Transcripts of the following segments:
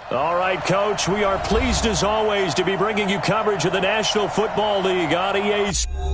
All right, Coach, we are pleased as always to be bringing you coverage of the National Football League on EA Sports.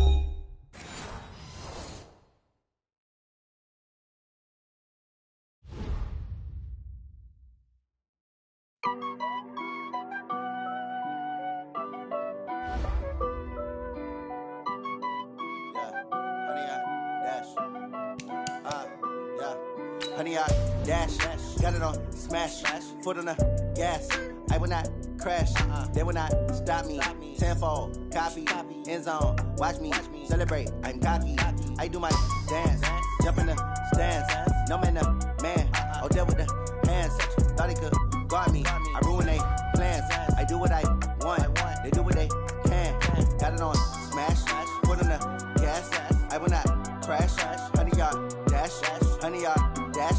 Honey, I dash, got it on smash, foot on the gas. I will not crash, they will not stop me. Tenfold, copy, end zone, watch me celebrate. I'm cocky, I do my dance, jump in the stands. No man, the man, oh, there with the hands. Thought he could guard me, I ruin they plans. I do what I want, they do what they can. Got it on smash, foot on the gas. I will not crash, honey, yard dash, honey, yard dash,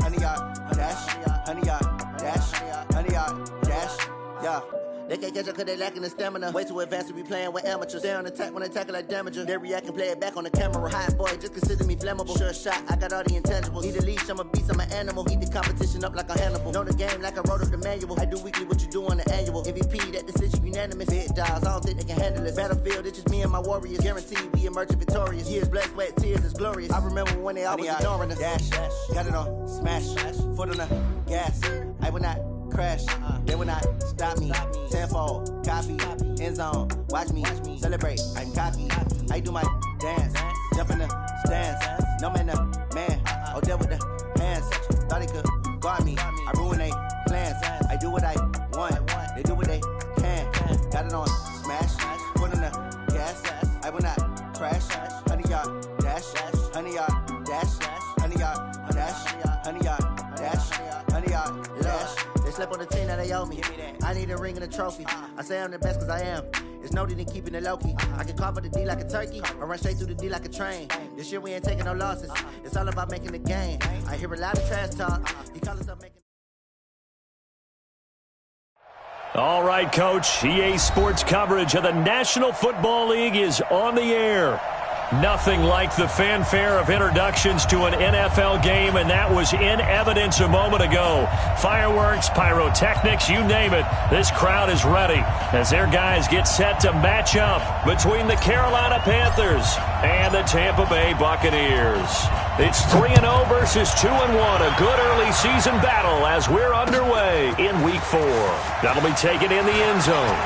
honey, yard dash, honey, yard dash, honey, yard dash, yeah. They can't catch up cause they lacking the stamina. Way too advanced to be playing with amateurs. Stay on attack when they tackle like damager. They react and play it back on the camera. Hot boy, just consider me flammable. Sure shot, I got all the intangibles. Need a leash, I'm a beast, I'm an animal. Heat the competition up like a Hannibal. Know the game like I wrote up the manual. I do weekly what you do on the annual. MVP, that decision unanimous. Big dogs, I don't think they can handle it. Battlefield, it's just me and my warriors. Guaranteed we emerging victorious. Years, blood, sweat, tears, it's glorious. I remember when they always ignoring us. Dash, got it on smash, foot on the gas. I will not crash, they will not stop me. Tenfold, copy, end zone, watch me celebrate. I'm cocky, I do my dance, jump in the stands. No man, the man, oh, there with the hands. Thought he could guard me, I ruin they plans. I do what I want, they do what they can. Got it on smash, foot on the gas. I will not crash, honey, yard dash, honey, yard dash, honey, yard dash, honey, yard dash, honey, yard dash. They slept on the team that they owe me. I need a ring and a trophy. I say I'm the best cause I am. It's no need in keeping it low-key. I can carve for the D like a turkey, or run straight through the D like a train. This year we ain't taking no losses. It's all about making the game. I hear a lot of trash talk. He call us up making. All right, Coach, EA Sports coverage of the National Football League is on the air. Nothing like the fanfare of introductions to an NFL game, and that was in evidence a moment ago. Fireworks, pyrotechnics, you name it. This crowd is ready as their guys get set to match up between the Carolina Panthers and the Tampa Bay Buccaneers. It's 3-0 versus 2-1, a good early season battle as we're underway in Week 4. That'll be taken in the end zone.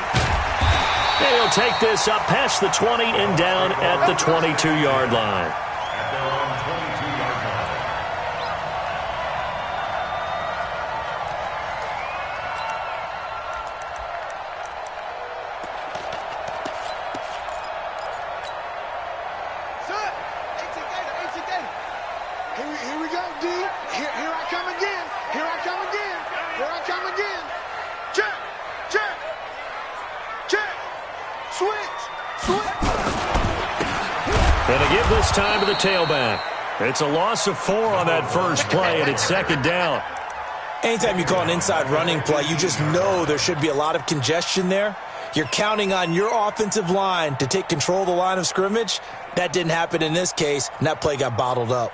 And he'll take this up past the 20 and down at the 22-yard line. Here we go, D. Here I come again. Here I come again. Here I come again. Check, check, check. Switch. And to give this time to the tailback. It's a loss of 4 on that first play, and it's second down. Anytime you call an inside running play, you just know there should be a lot of congestion there. You're counting on your offensive line to take control of the line of scrimmage. That didn't happen in this case, and that play got bottled up.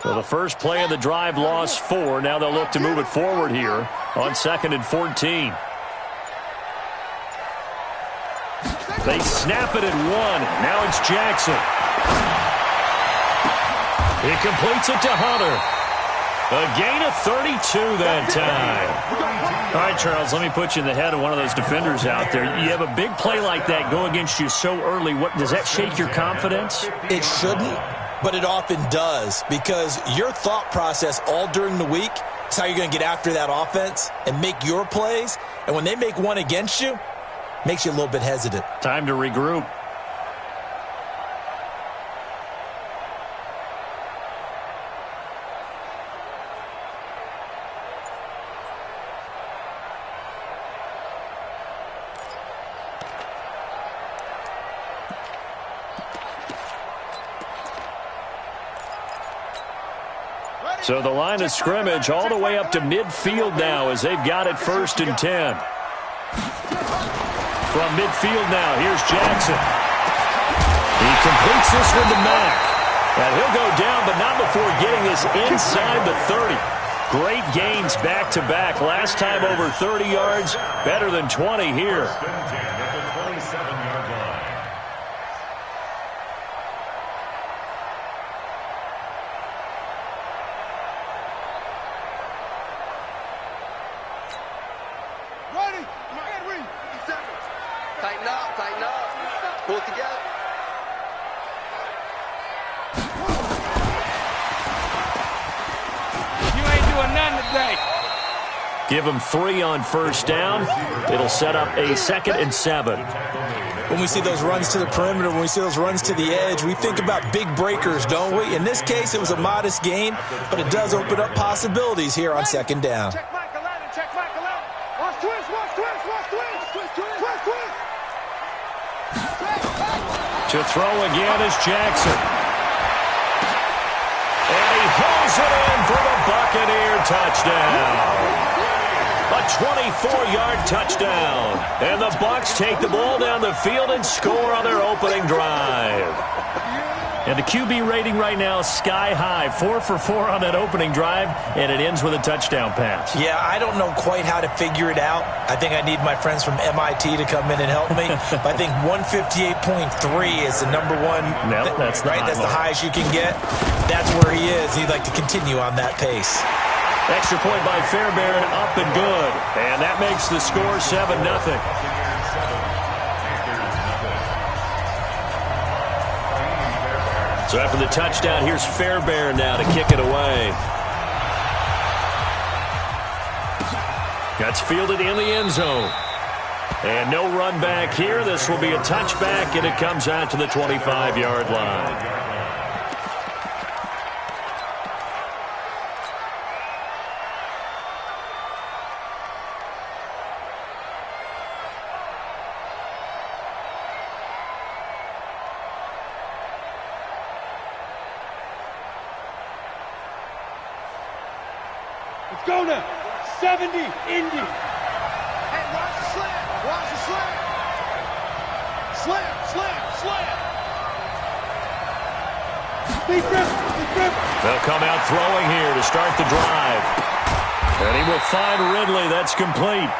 Well, the first play of the drive lost 4. Now they'll look to move it forward here on 2nd and 14. They snap it at 1. Now it's Jackson. He completes it to Hunter. A gain of 32 that time. All right, Charles, let me put you in the head of one of those defenders out there. You have a big play like that go against you so early. What does that shake your confidence? It shouldn't, but it often does, because your thought process all during the week is how you're going to get after that offense and make your plays. And when they make one against you, makes you a little bit hesitant. Time to regroup. So the line of scrimmage all the way up to midfield now as they've got it 1st and 10. From midfield now, here's Jackson. He completes this one to Mack. And he'll go down, but not before getting this inside the 30. Great gains back-to-back. Last time over 30 yards, better than 20 here. Tighten up, tighten up. Pull it together. You ain't doing nothing today. Give him 3 on 1st down. It'll set up a 2nd and 7. When we see those runs to the perimeter, when we see those runs to the edge, we think about big breakers, don't we? In this case, it was a modest gain, but it does open up possibilities here on 2nd down. Check Mike 11, check Mike 11. Watch twist, watch twist, watch twist. Twist, twist, twist, twist. To throw again is Jackson. And he hauls it in for the Buccaneer touchdown. A 24-yard touchdown. And the Bucs take the ball down the field and score on their opening drive. And the QB rating right now is sky high. 4 for 4 on that opening drive, and it ends with a touchdown pass. Yeah, I don't know quite how to figure it out. I think I need my friends from MIT to come in and help me. But I think 158.3 is the number one. No, that's right. That's the highest you can get. That's where he is. He'd like to continue on that pace. Extra point by Fairbairn, up and good. And that makes the score 7-0. So after the touchdown, here's Fairbairn now to kick it away. That's fielded in the end zone. And no run back here. This will be a touchback, and it comes out to the 25-yard line. Let's go now. 70, Indy. Hey, watch the slant. Watch the slant. Slant, slant, slant. Deep rip, deep rip. They'll come out throwing here to start the drive. And he will find Ridley. That's complete.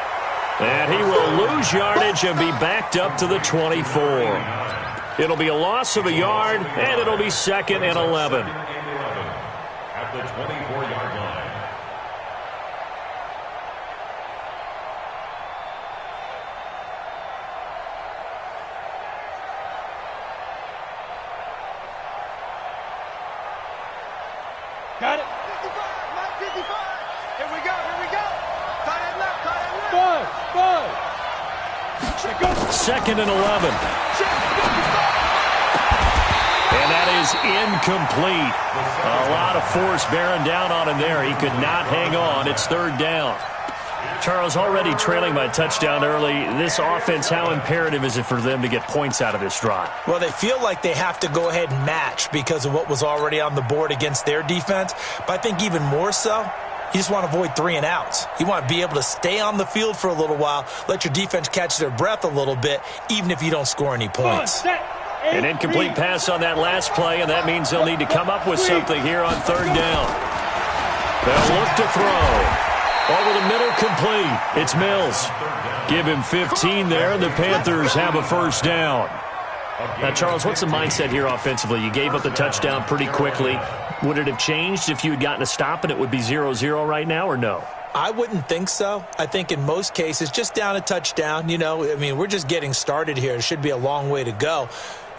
And he will lose yardage and be backed up to the 24. It'll be a loss of a yard, and it'll be 2nd and 11. At the 24-yard line. Got it. 55, Mike 55. Here we go, here we go. Tie that left, tie that left. Five. Check go. 2nd and 11. And that is incomplete. A lot of force bearing down on him there. He could not hang on. It's 3rd down. Charles, already trailing by touchdown early. This offense, how imperative is it for them to get points out of this drive? Well, they feel like they have to go ahead and match because of what was already on the board against their defense. But I think even more so, you just want to avoid 3 and outs. You want to be able to stay on the field for a little while, let your defense catch their breath a little bit, even if you don't score any points. An incomplete pass on that last play, and that means they'll need to come up with something here on 3rd down. They'll look to throw. Over the middle, complete. It's Mills. Give him 15 there, and the Panthers have a 1st down. Now, Charles, what's the mindset here offensively? You gave up the touchdown pretty quickly. Would it have changed if you had gotten a stop and it would be 0-0 right now, or no? I wouldn't think so. I think in most cases, just down a touchdown, you know, I mean, we're just getting started here. It should be a long way to go.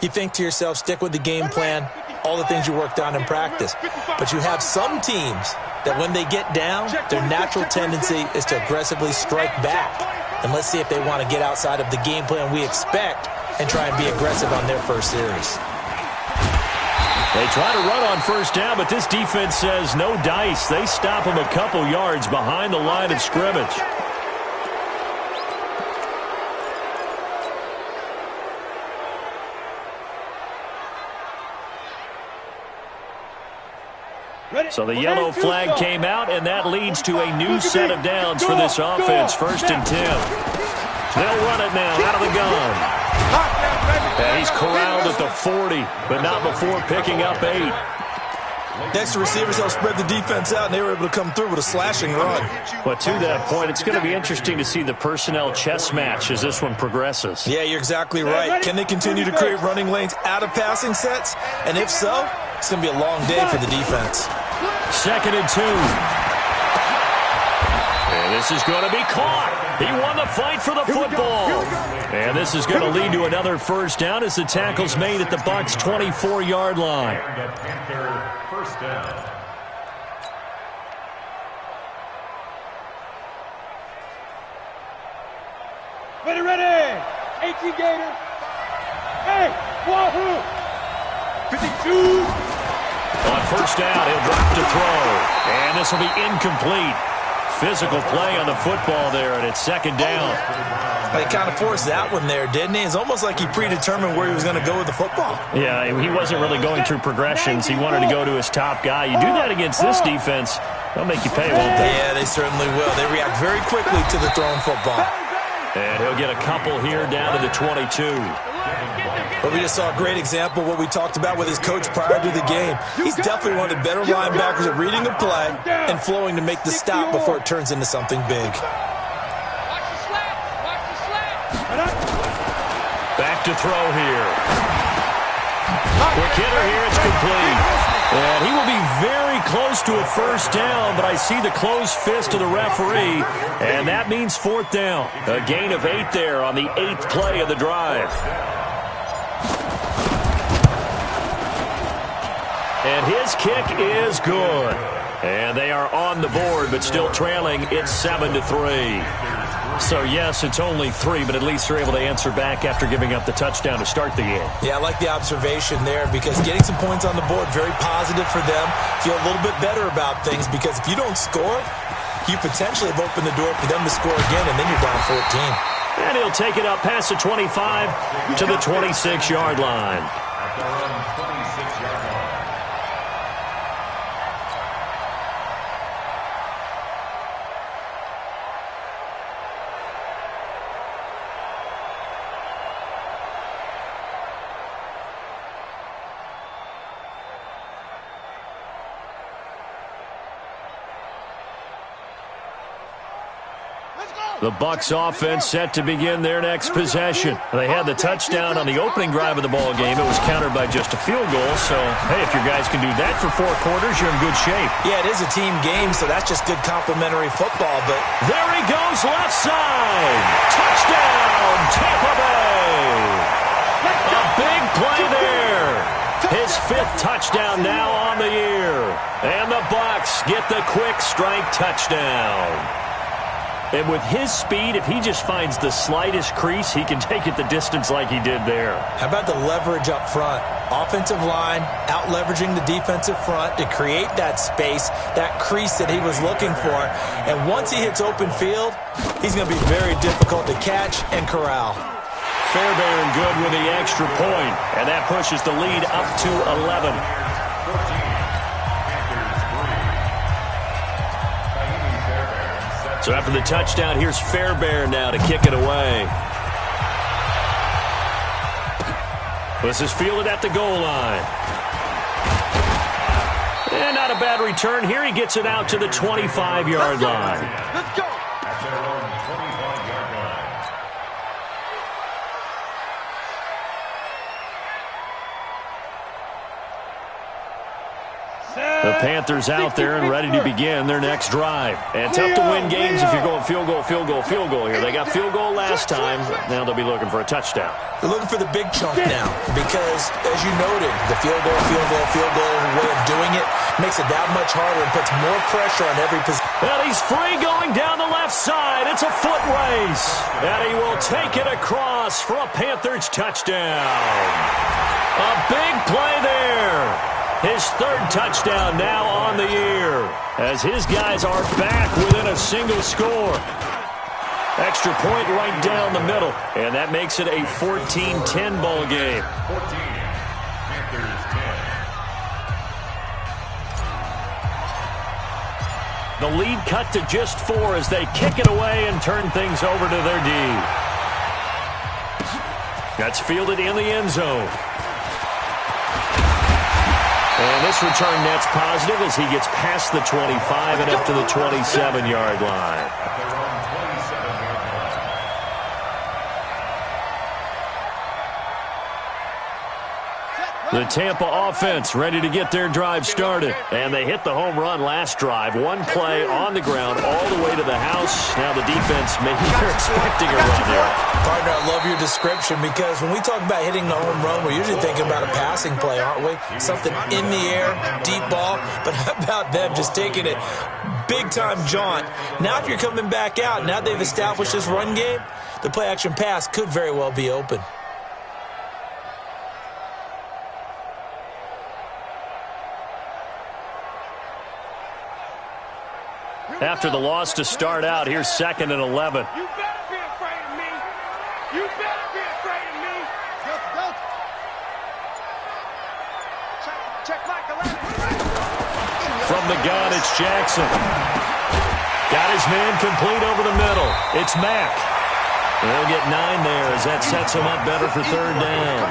You think to yourself, stick with the game plan, all the things you worked on in practice. But you have some teams that when they get down, their natural tendency is to aggressively strike back. And let's see if they want to get outside of the game plan we expect and try and be aggressive on their first series. They try to run on 1st down, but this defense says no dice. They stop them a couple yards behind the line of scrimmage. So the yellow flag came out, and that leads to a new set of downs for this offense. 1st and 10. They'll run it now out of the gun. And he's corralled at the 40, but not before picking up 8. Next to receivers, they'll spread the defense out, and they were able to come through with a slashing run. But to that point, it's going to be interesting to see the personnel chess match as this one progresses. Yeah, you're exactly right. Can they continue to create running lanes out of passing sets? And if so, it's going to be a long day for the defense. 2nd and 2. And this is going to be caught. He won the fight for the football. And this is going to lead to another 1st down as the tackle's made at the Bucs' 24-yard line. First down. Ready. 18 Gator. Hey, wahoo. 52. On 1st down, he'll drop to throw. And this will be incomplete. Physical play on the football there, and it's 2nd down. He kind of forced that one there, didn't he? It's almost like he predetermined where he was going to go with the football. Yeah, he wasn't really going through progressions. He wanted to go to his top guy. You do that against this defense, they'll make you pay, won't they? Yeah, they certainly will. They react very quickly to the thrown football. And he'll get a couple here down to the 22. But we just saw a great example of what we talked about with his coach prior to the game. He's definitely one of the better linebackers at reading the play and flowing to make the stop before it turns into something big. Back to throw here. Quick hitter here, it's complete. And he will be very close to a 1st down, but I see the closed fist of the referee, and that means 4th down. A gain of 8 there on the 8th play of the drive. And his kick is good. And they are on the board, but still trailing. It's 7-3. So, yes, it's only 3, but at least they're able to answer back after giving up the touchdown to start the game. Yeah, I like the observation there because getting some points on the board, very positive for them. Feel a little bit better about things because if you don't score, you potentially have opened the door for them to score again, and then you're down 14. And he'll take it up past the 25 to the 26-yard line. The Bucs offense set to begin their next possession. They had the touchdown on the opening drive of the ball game. It was countered by just a field goal. So, hey, if your guys can do that for 4 quarters, you're in good shape. Yeah, it is a team game, so that's just good complimentary football. But there he goes, left side. Touchdown, Tampa Bay. A big play there. His 5th touchdown now on the year. And the Bucs get the quick strike touchdown. And with his speed, if he just finds the slightest crease, he can take it the distance like he did there. How about the leverage up front? Offensive line out-leveraging the defensive front to create that space, that crease that he was looking for. And once he hits open field, he's going to be very difficult to catch and corral. Fairbairn good with the extra point, and that pushes the lead up to 11. So after the touchdown, here's Fairbairn now to kick it away. This is fielded at the goal line. And not a bad return here. He gets it out to the 25-yard line. Let's go. At their own 25-yard line. The Panthers out there and ready to begin their next drive. And tough to win games if you're going field goal here. They got field goal last time. Now they'll be looking for a touchdown. They're looking for the big chunk now because, as you noted, the field goal way of doing it makes it that much harder and puts more pressure on every position. And he's free going down the left side. It's a foot race. And he will take it across for a Panthers touchdown. A big play there. His 3rd touchdown now on the year as his guys are back within a single score. Extra point right down the middle, and that makes it a 14-10 ball game. 14, Panthers 10. The lead cut to just 4 as they kick it away and turn things over to their D. That's fielded in the end zone. And this return net's positive as he gets past the 25 and up to the 27-yard line. The Tampa offense ready to get their drive started. And they hit the home run last drive. One play on the ground all the way to the house. Now the defense maybe they're expecting a run here. Partner, I love your description because when we talk about hitting the home run, we're usually thinking about a passing play, aren't we? Something in the air, deep ball. But how about them just taking it big-time jaunt? Now if you're coming back out, now they've established this run game, the play-action pass could very well be open. After the loss to start out, here's 2nd and 11. You better be afraid of me. You better be afraid of me. Go. Check Michael. From the gun, it's Jackson. Got his man complete over the middle. It's Mack. They'll get 9 there as that sets him up better for 3rd down.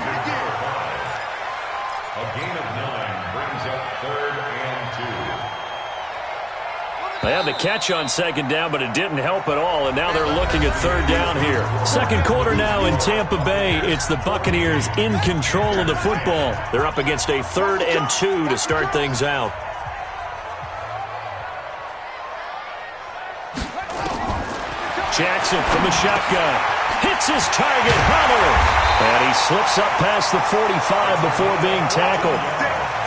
A gain of 9 brings up 3rd and 2. They had the catch on 2nd down, but it didn't help at all, and now they're looking at 3rd down here. 2nd quarter now in Tampa Bay. It's the Buccaneers in control of the football. They're up against a 3rd and 2 to start things out. Jackson from the shotgun. Hits his target, Hunter. And he slips up past the 45 before being tackled.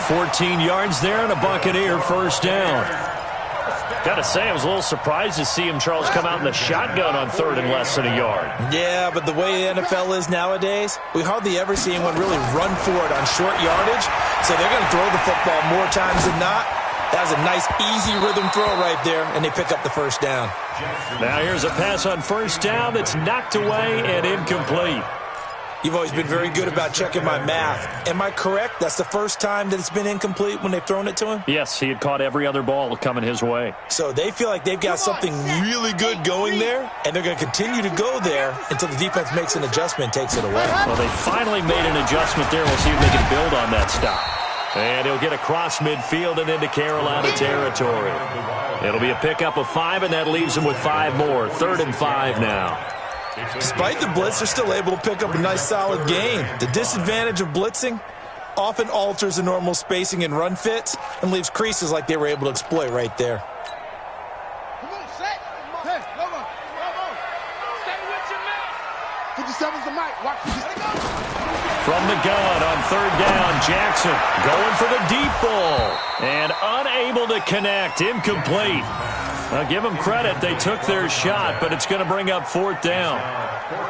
14 yards there and a Buccaneer 1st down. Got to say, I was a little surprised to see him, Charles, come out in the shotgun on 3rd and less than a yard. Yeah, but the way the NFL is nowadays, we hardly ever see anyone really run for it on short yardage. So they're going to throw the football more times than not. That was a nice, easy rhythm throw right there, and they pick up the 1st down. Now here's a pass on 1st down that's knocked away and incomplete. You've always been very good about checking my math. Am I correct? That's the first time that it's been incomplete when they've thrown it to him? Yes, he had caught every other ball coming his way. So they feel like they've got something really good going there, and they're going to continue to go there until the defense makes an adjustment and takes it away. Well, they finally made an adjustment there. We'll see if they can build on that stop. And he'll get across midfield and into Carolina territory. It'll be a pickup of 5, and that leaves him with 5 more. 3rd and 5 now. Despite the blitz, they're still able to pick up a nice, solid gain. The disadvantage of blitzing often alters the normal spacing and run fits and leaves creases like they were able to exploit right there. Come on, set. Hey, come on. Stay with your man. 57's the mic. Watch this. From the gun on 3rd down, Jackson going for the deep ball and unable to connect. Incomplete. Now, give them credit. They took their shot, but it's going to bring up 4th down.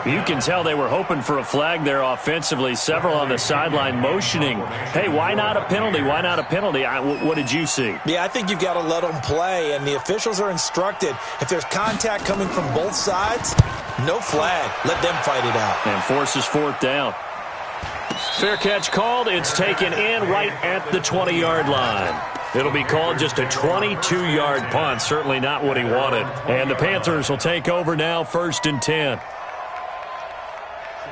You can tell they were hoping for a flag there offensively. Several on the sideline motioning, hey, why not a penalty? Why not a penalty? What did you see? Yeah, I think you've got to let them play, and the officials are instructed. If there's contact coming from both sides, no flag. Let them fight it out. And forces 4th down. Fair catch called. It's taken in right at the 20-yard line. It'll be called just a 22-yard punt. Certainly not what he wanted. And the Panthers will take over now, 1st and 10.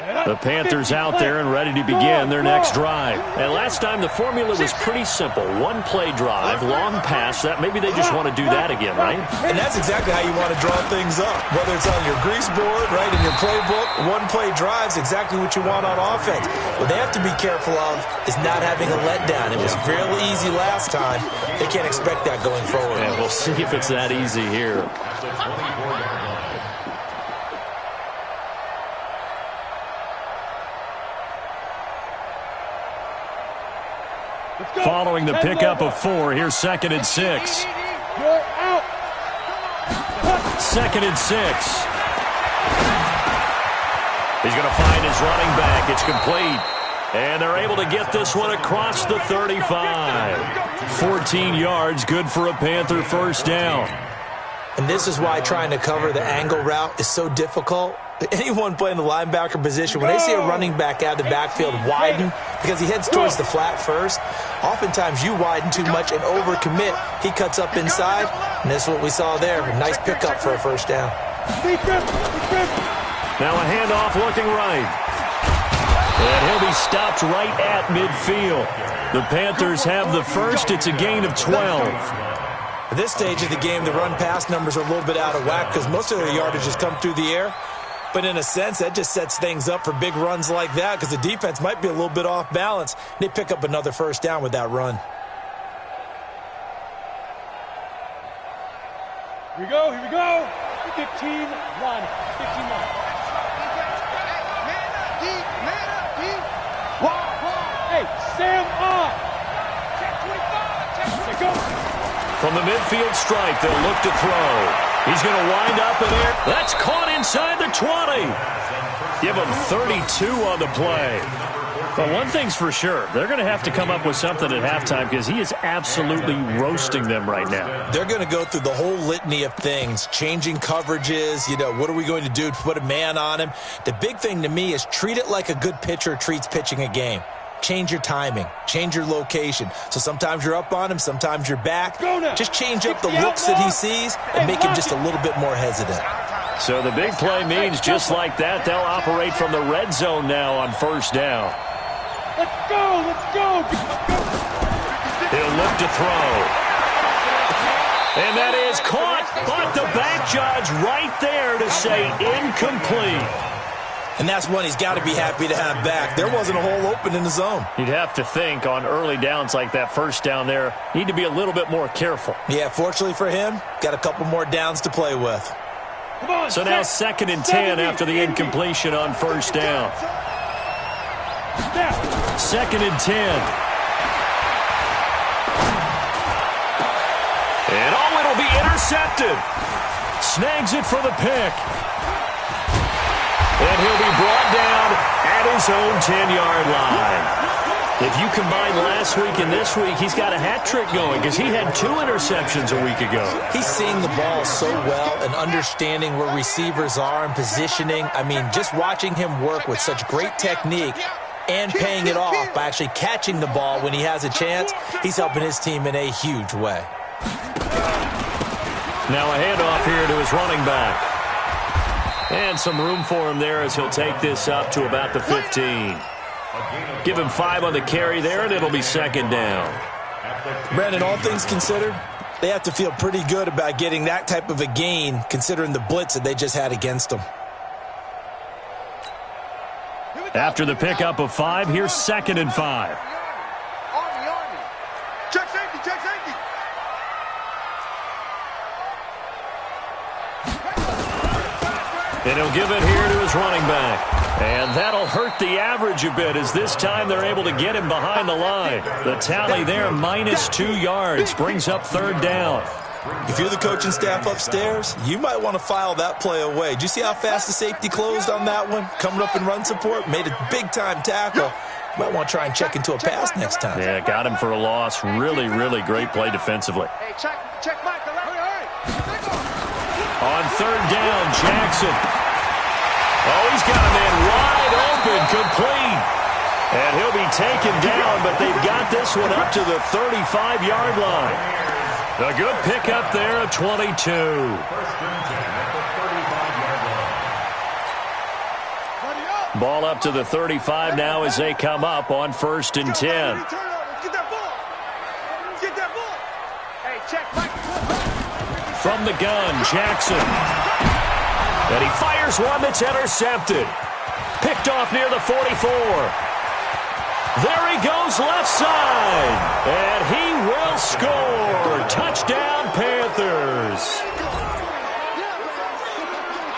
The Panthers out there and ready to begin their next drive. And last time the formula was pretty simple. 1-play drive, long pass. That maybe they just want to do that again, right? And that's exactly how you want to draw things up. Whether it's on your grease board, right, in your playbook, 1-play drive's exactly what you want on offense. What they have to be careful of is not having a letdown. It was fairly easy last time. They can't expect that going forward. And we'll see if it's that easy here. Following the pickup of 4, here's 2nd and 6. You're out. 2nd and 6. He's going to find his running back. It's complete. And they're able to get this one across the 35. 14 yards, good for a Panther 1st down. And this is why trying to cover the angle route is so difficult. Anyone playing the linebacker position, when they see a running back out of the backfield widen because he heads towards the flat first, oftentimes you widen too much and overcommit. He cuts up inside, and that's what we saw there. A nice pickup for a first down. Now a handoff looking right. And he'll be stopped right at midfield. The Panthers have the first. It's a gain of 12. At this stage of the game, the run-pass numbers are a little bit out of whack because most of their yardage has come through the air. But in a sense, that just sets things up for big runs like that because the defense might be a little bit off balance. They pick up another first down with that run. Here we go, here we go. 15 run, 15 run. Hey, Sam on. Check 25, check 25. From the midfield stripe, they'll look to throw. He's going to wind up in there. That's caught inside the 20. Give him 32 on the play. But one thing's for sure, they're going to have to come up with something at halftime because he is absolutely roasting them right now. They're going to go through the whole litany of things, changing coverages, what are we going to do to put a man on him? The big thing to me is treat it like a good pitcher treats pitching a game. Change your timing, change your location. So sometimes you're up on him, sometimes you're back. Just change up the looks that he sees and make him just a little bit more hesitant. So the big play means just like that, they'll operate from the red zone now on first down. Let's go, let's go. He'll look to throw. And that is caught, but the back judge right there to say incomplete. And that's one he's got to be happy to have back. There wasn't a hole open in the zone. You'd have to think on early downs like that first down there, need to be a little bit more careful. Yeah, fortunately for him, got a couple more downs to play with. Come on, so now 2nd and 10 after the incompletion on first down. 2nd and 10. And it'll be intercepted. Snags it for the pick. And he'll be brought down at his own 10-yard line. If you combine last week and this week, he's got a hat trick going because he had 2 interceptions a week ago. He's seeing the ball so well and understanding where receivers are and positioning. I mean, just watching him work with such great technique and paying it off by actually catching the ball when he has a chance, he's helping his team in a huge way. Now a handoff here to his running back. And some room for him there as he'll take this up to about the 15. Give him 5 on the carry there, and it'll be 2nd down. Brandon, all things considered, they have to feel pretty good about getting that type of a gain considering the blitz that they just had against them. After the pickup of 5, here's 2nd and 5. Army. Check safety, check safety. And he'll give it here to his running back. And that'll hurt the average a bit as this time they're able to get him behind the line. The tally there, minus 2 yards, brings up 3rd down. If you're the coaching staff upstairs, you might want to file that play away. Did you see how fast the safety closed on that one? Coming up in run support, made a big-time tackle. Might want to try and check into a pass next time. Yeah, got him for a loss. Really, really great play defensively. Hey, check Michael. On 3rd down, Jackson. Oh, he's got a man wide open, complete. And he'll be taken down, but they've got this one up to the 35-yard line. A good pickup there at 22. Ball up to the 35 now as they come up on 1st and 10. Get that ball. Get that ball. Hey, check Michael. From the gun, Jackson. And he fires one that's intercepted. Picked off near the 44. There he goes left side. And he will score. Touchdown, Panthers.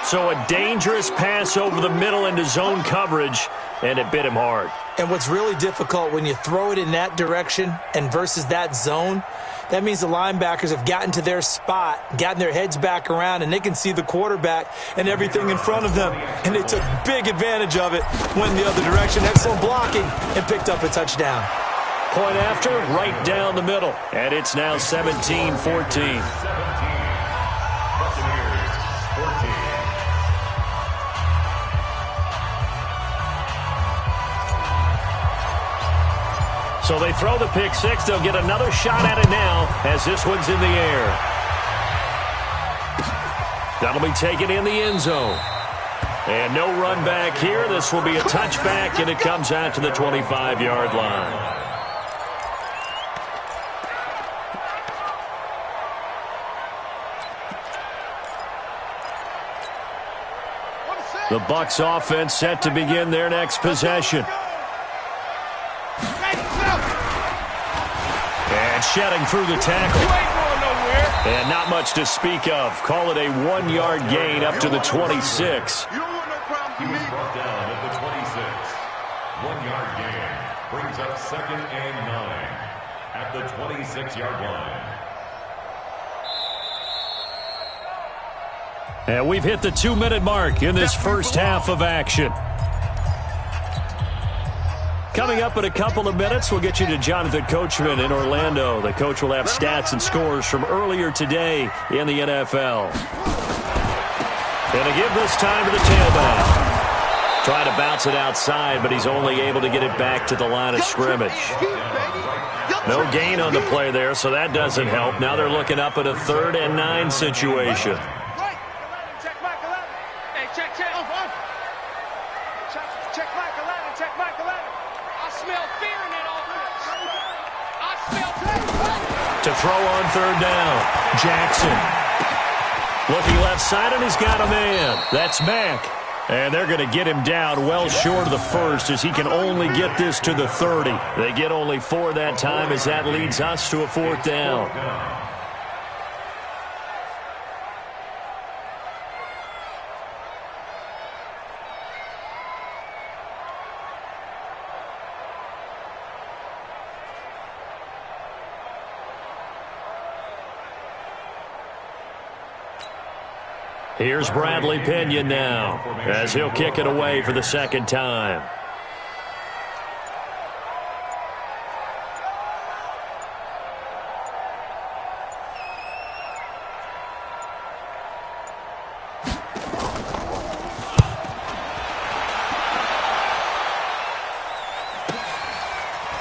So a dangerous pass over the middle into zone coverage, and it bit him hard. And what's really difficult when you throw it in that direction and versus that zone, that means the linebackers have gotten to their spot, gotten their heads back around, and they can see the quarterback and everything in front of them. And they took big advantage of it, went the other direction, excellent blocking, and picked up a touchdown. Point after, right down the middle. And it's now 17-14. So they throw the pick six. They'll get another shot at it now as this one's in the air. That'll be taken in the end zone. And no run back here. This will be a touchback, and it comes out to the 25-yard line. The Bucs offense set to begin their next possession. And shedding through the tackle. And not much to speak of. Call it a 1-yard gain up to the 26. He was brought down at the 26. 1-yard gain brings up 2nd and 9 at the 26-yard line. And we've hit the 2-minute mark in this first half of action. Coming up in a couple of minutes, we'll get you to Jonathan Coachman in Orlando. The coach will have stats and scores from earlier today in the NFL. And to give this time to the tailback. Trying to bounce it outside, but he's only able to get it back to the line of scrimmage. No gain on the play there, so that doesn't help. Now they're looking up at a 3rd and 9 situation. To throw on 3rd down, Jackson. Looking left side, and he's got a man. That's Mack. And they're going to get him down well short of the first as he can only get this to the 30. They get only 4 that time as that leads us to a 4th down. Here's Bradley Pinion now as he'll kick it away for the 2nd time.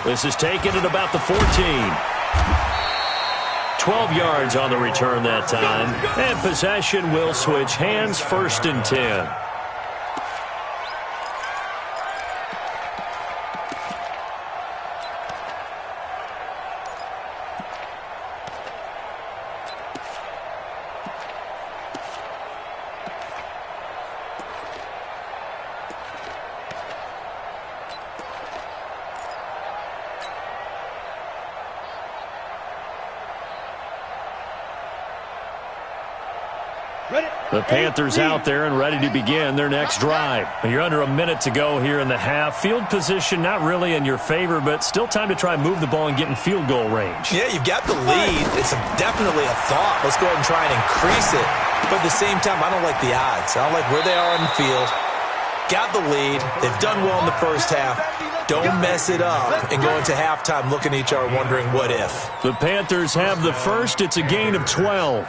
This is taken at about the 14. 12 yards on the return that time. And possession will switch hands, 1st and 10. The Panthers out there and ready to begin their next drive. You're under a minute to go here in the half. Field position not really in your favor, but still time to try and move the ball and get in field goal range. Yeah, you've got the lead. It's definitely a thought. Let's go ahead and try and increase it. But at the same time, I don't like the odds. I don't like where they are on the field. Got the lead. They've done well in the first half. Don't mess it up and go into halftime looking at each other wondering what if. The Panthers have the first. It's a gain of 12.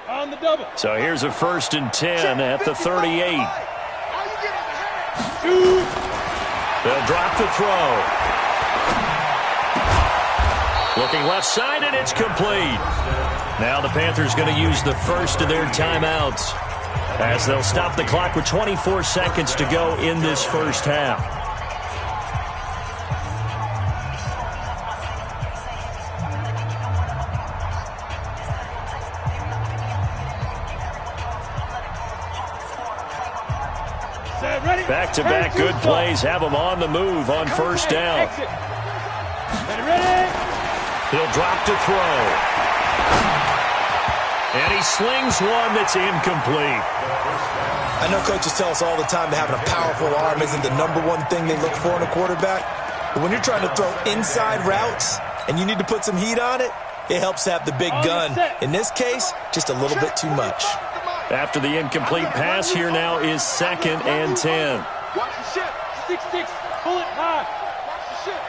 On the double. So here's a 1st and 10 at the 38. They'll drop the throw. Looking left side, and it's complete. Now the Panthers going to use the first of their timeouts as they'll stop the clock with 24 seconds to go in this first half. Back-to-back good plays have him on the move on 1st down. He'll drop to throw. And he slings one that's incomplete. I know coaches tell us all the time that having a powerful arm isn't the #1 thing they look for in a quarterback. But when you're trying to throw inside routes and you need to put some heat on it, it helps to have the big gun. In this case, just a little bit too much. After the incomplete pass, here now is 2nd and 10. Watch the ship. 6-6. Pull it high. Watch the ship.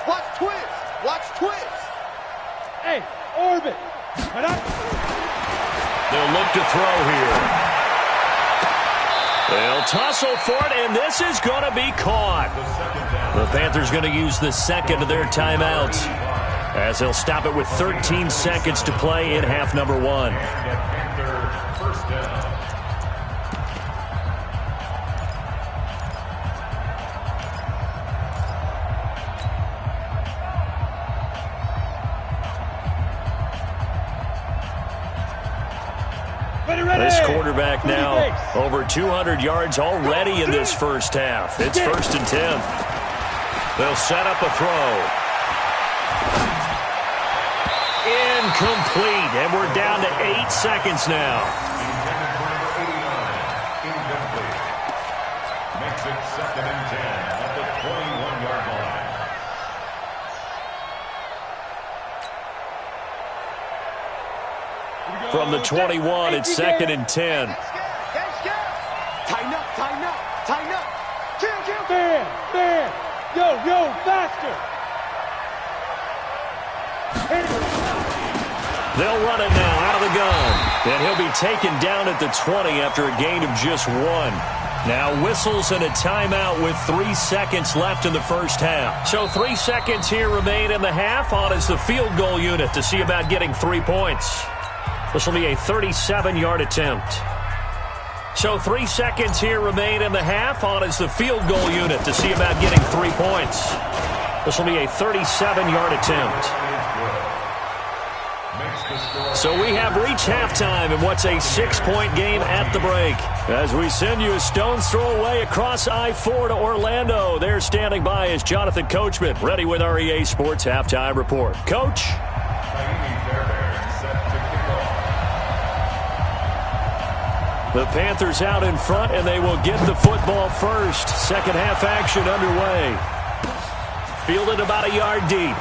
Watch twist. Watch twist. Hey, orbit. They'll look to throw here. They'll tussle for it, and this is going to be caught. The Panthers going to use the second of their timeouts, as they'll stop it with 13 seconds to play in half number one. First down. This quarterback now over 200 yards already in this first half. It's 1st and 10. They'll set up a throw. Incomplete, and we're down to 8 seconds now. Incomplete. Makes it 2nd and 10 at the 21-yard line. From the 21, it's 2nd and 10. Tighten up, tighten up, tighten up. Kill. Man. Yo, faster. They'll run it now out of the gun. And he'll be taken down at the 20 after a gain of just 1. Now whistles and a timeout with 3 seconds left in the first half. So 3 seconds here remain in the half. On is the field goal unit to see about getting 3 points. This will be a 37-yard attempt. So 3 seconds here remain in the half. On is the field goal unit to see about getting 3 points. This will be a 37-yard attempt. So we have reached halftime in what's a 6-point game at the break. As we send you a stone's throw away across I-4 to Orlando. There standing by is Jonathan Coachman, ready with our EA Sports Halftime Report. Coach? The Panthers out in front, and they will get the football first. Second half action underway. Fielded about a yard deep.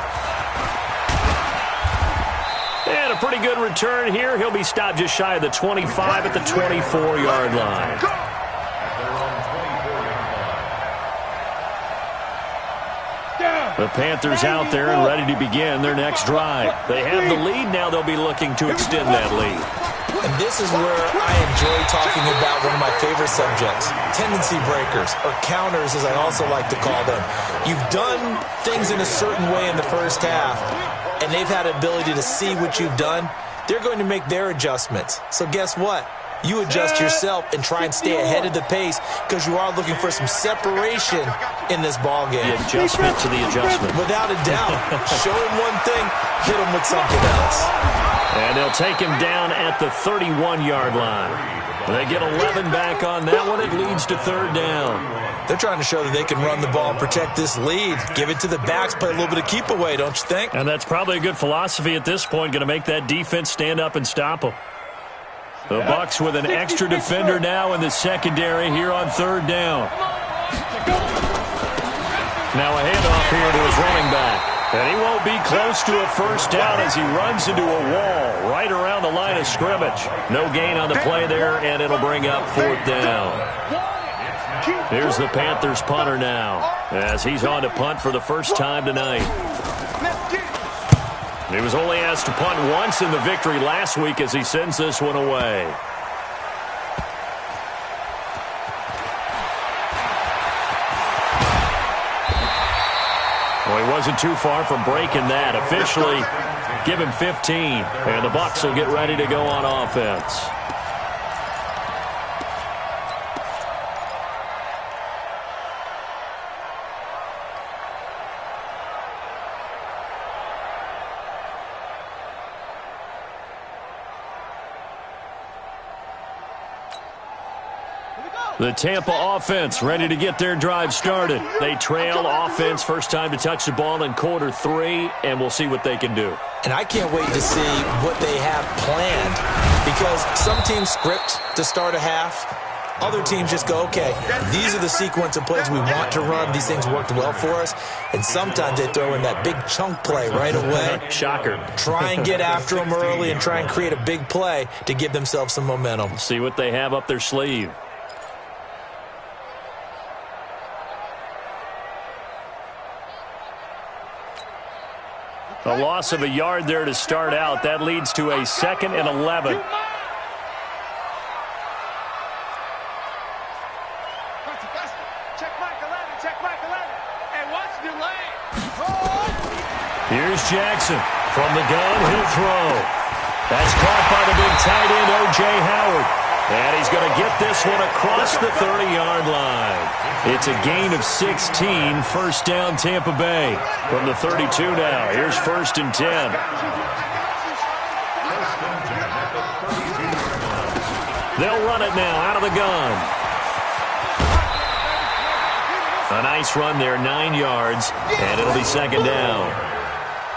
And a pretty good return here. He'll be stopped just shy of the 25 at the 24-yard line. The Panthers out there and ready to begin their next drive. They have the lead. Now they'll be looking to extend that lead. And this is where I enjoy talking about one of my favorite subjects, tendency breakers, or counters as I also like to call them. You've done things in a certain way in the first half, and they've had an ability to see what you've done. They're going to make their adjustments. So guess what? You adjust yourself and try and stay ahead of the pace because you are looking for some separation in this ball game. The adjustment to the adjustment. Without a doubt. Show him one thing, hit him with something else. And they'll take him down at the 31-yard line. They get 11 back on that one. It leads to 3rd down. They're trying to show that they can run the ball and protect this lead. Give it to the backs, play a little bit of keep away, don't you think? And that's probably a good philosophy at this point. Going to make that defense stand up and stop them. The Bucs with an extra defender now in the secondary here on 3rd down. Now a handoff here to his running back. And he won't be close to a first down as he runs into a wall right around the line of scrimmage. No gain on the play there, and it'll bring up 4th down. Here's the Panthers punter now as he's on to punt for the first time tonight. He was only asked to punt once in the victory last week as he sends this one away. Well, he wasn't too far from breaking that. Officially, give him 15. And the Bucs will get ready to go on offense. The Tampa offense ready to get their drive started. They trail offense, first time to touch the ball in quarter 3, and we'll see what they can do. And I can't wait to see what they have planned because some teams script to start a half. Other teams just go, okay, these are the sequence of plays we want to run. These things worked well for us. And sometimes they throw in that big chunk play right away. Shocker. Try and get after them early and try and create a big play to give themselves some momentum. See what they have up their sleeve. A loss of a yard there to start out. That leads to a 2nd and 11. Here's Jackson. From the gun, he'll throw. That's caught by the big tight end, O.J. Howard. And he's going to get this one across the 30-yard line. It's a gain of 16, first down Tampa Bay. From the 32 now, here's 1st and 10. They'll run it now out of the gun. A nice run there, 9 yards, and it'll be 2nd down.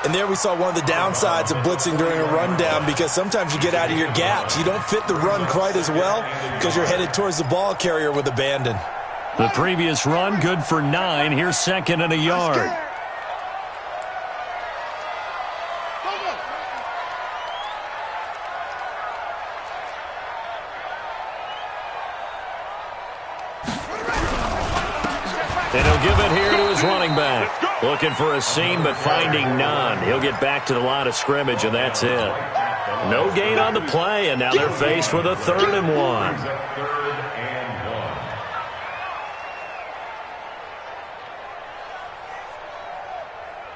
And there we saw one of the downsides of blitzing during a rundown, because sometimes you get out of your gaps. You don't fit the run quite as well because you're headed towards the ball carrier with abandon. The previous run, good for 9. Here's 2nd and a yard. And he'll give it here to his running back. Looking for a seam, but finding none. He'll get back to the line of scrimmage, and that's it. No gain on the play, and now they're faced with a 3rd and 1.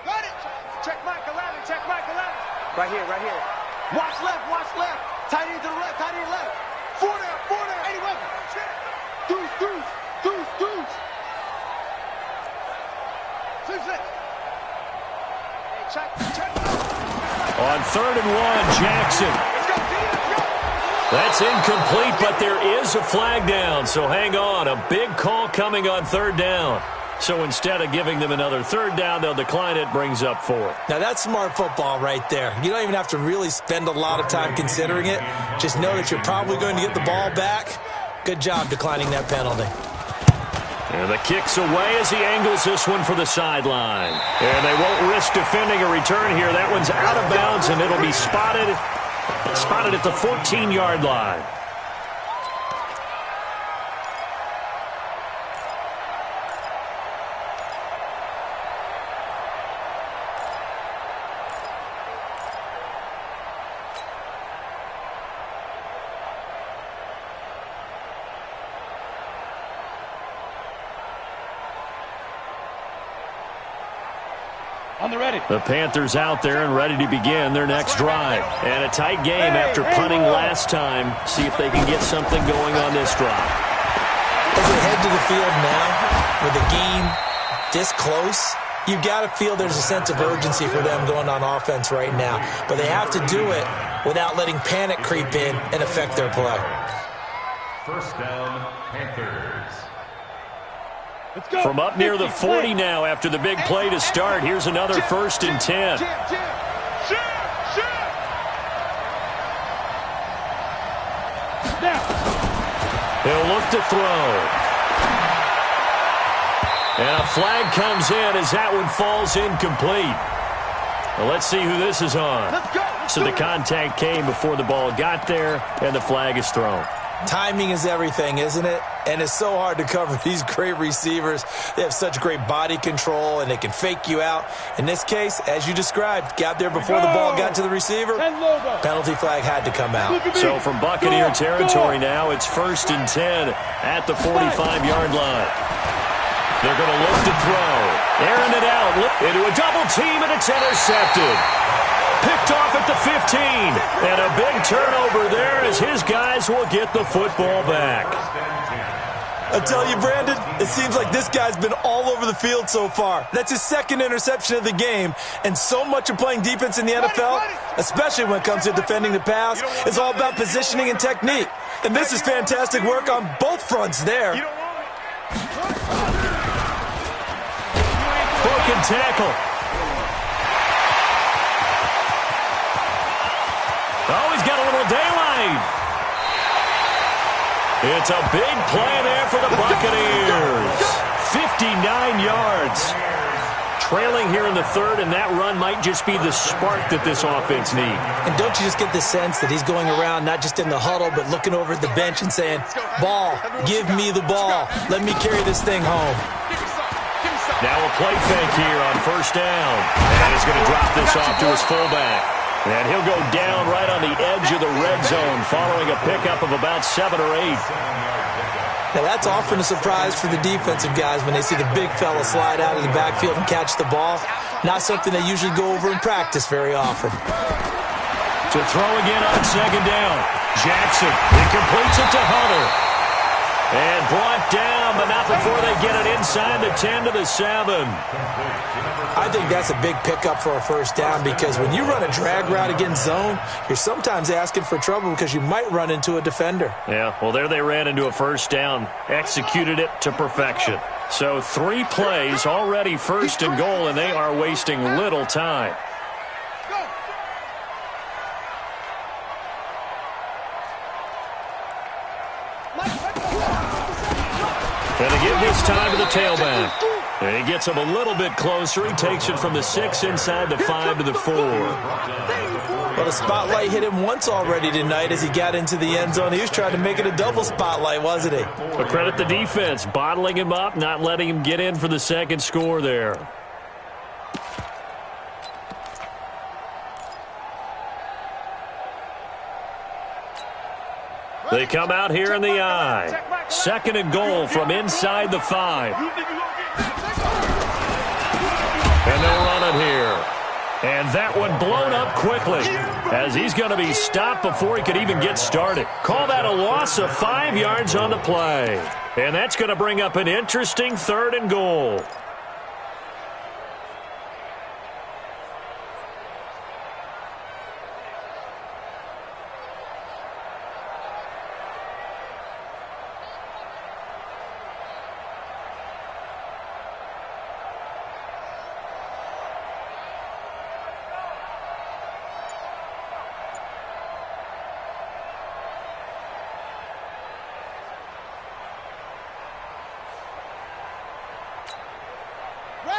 Got it. Check Mike 11. Check Mike 11. Right here, right here. Watch left, watch left. Tight end to the left, tight end left. 4 down, 81. Deuce, deuce, deuce, deuce. On 3rd and 1, Jackson. That's incomplete, but there is a flag down, so hang on. A big call coming on 3rd down. So instead of giving them another 3rd down, they'll decline it, brings up 4. Now that's smart football right there. You don't even have to really spend a lot of time considering it. Just know that you're probably going to get the ball back. Good job declining that penalty. And the kick's away as he angles this one for the sideline. And they won't risk defending a return here. That one's out of bounds, and it'll be spotted at the 14-yard line. On the ready. The Panthers out there and ready to begin their next drive. And a tight game after punting last time. See if they can get something going on this drive. As they head to the field now, with the game this close, you've got to feel there's a sense of urgency for them going on offense right now. But they have to do it without letting panic creep in and affect their play. 1st down, Panthers. From up near the 40 now after the big play to start. Here's another 1st and 10. He'll look to throw. And a flag comes in as that one falls incomplete. Well, let's see who this is on. So the contact came before the ball got there, and the flag is thrown. Timing is everything, isn't it? And it's so hard to cover these great receivers. They have such great body control, and they can fake you out. In this case, as you described, got there before the ball got to the receiver. Penalty flag had to come out. So from Buccaneer territory now, it's 1st and 10 at the 45-yard line. They're going to look to throw. Airing it out into a double team, and it's intercepted. Picked off at the 15. And a big turnover there as his guys will get the football back. I tell you, Brandon, it seems like this guy's been all over the field so far. That's his 2nd interception of the game. And so much of playing defense in the NFL, especially when it comes to defending the pass, is all about positioning and technique. And this is fantastic work on both fronts there. Broken tackle. Oh, he's got a little daylight. It's a big play there for the Buccaneers. 59 yards. Trailing here in the 3rd, and that run might just be the spark that this offense needs. And don't you just get the sense that he's going around not just in the huddle, but looking over at the bench and saying, ball, give me the ball. Let me carry this thing home. Now a play fake here on first down. And he's going to drop this off to his fullback. And he'll go down right on the edge of the red zone following a pickup of about 7 or 8. Now that's often a surprise for the defensive guys when they see the big fella slide out of the backfield and catch the ball. Not something they usually go over in practice very often. To throw again on second down. Jackson, he completes it to Hunter. And brought down, but not before they get it inside the 10 to the 7. I think that's a big pickup for a first down because when you run a drag route against zone, you're sometimes asking for trouble because you might run into a defender. Yeah, well, there they ran into a first down, executed it to perfection. So 3 plays, already first and goal, and they are wasting little time. And to give this time to the tailback. And he gets him a little bit closer. He takes it from the 6 inside the 5 to the 4. Well, the spotlight hit him once already tonight as he got into the end zone. He was trying to make it a double spotlight, wasn't he? But credit the defense, bottling him up, not letting him get in for the second score there. They come out here in the I. Second and goal from inside the 5. And they'll run it here. And that one blown up quickly as he's going to be stopped before he could even get started. Call that a loss of 5 yards on the play. And that's going to bring up an interesting 3rd and goal.